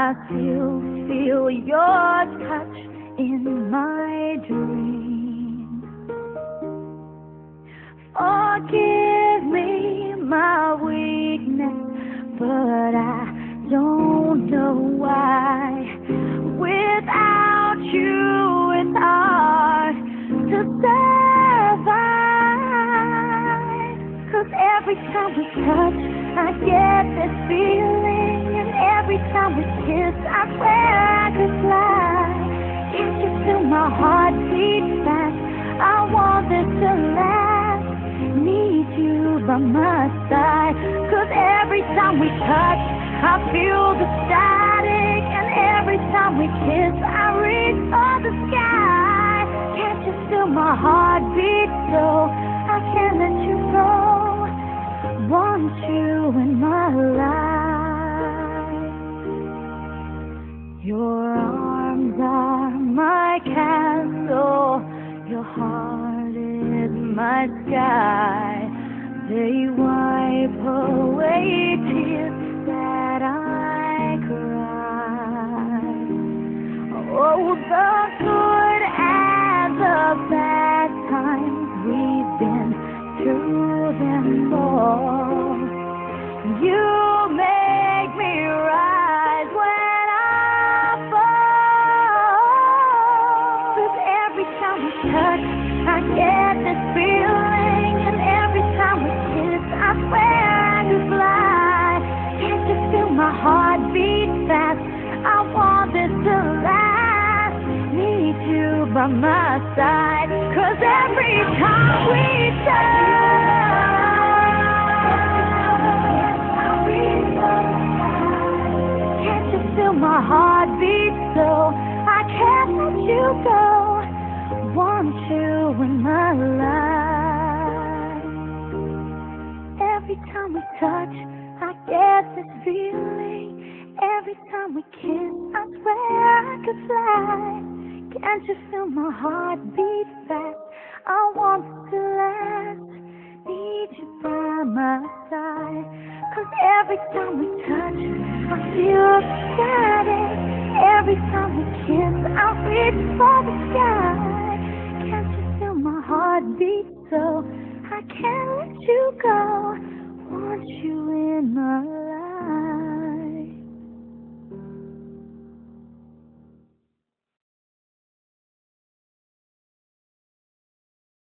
I still feel your touch in my dreams. Forgive me my weakness, but I don't know why. Without you, it's hard to survive. 'Cause every time we touch, I get this feeling, and every time we kiss, I swear I could fly. Can't you feel my heart beat fast? I want this to last. Need you by my side. 'Cause every time we touch, I feel the static, and every time we kiss, I reach for the sky. Can't you feel my heart beat so I can't let you go? Want you in my life. Your arms are my castle, your heart is my sky. They wipe away tears that I cry. Oh, the good and the bad times, we've been through them all. You make me rise when I fall. 'Cause every time we touch, I get this feeling, and every time we kiss, I swear I could fly. Can't you feel my heart beat fast? I want this to last. Need you by my side. 'Cause every time we touch, can't you feel my heart beat so I can't let you go? Want you in my life. Every time we touch, I get this feeling. Every time we kiss, I swear I could fly. Can't you feel my heart beat fast? I want it to last. Need you by my side. 'Cause every time we touch, I feel excited. Every time we kiss, I reach for the sky. Can't you feel my heart beat so I can't let you go? Want you in my life.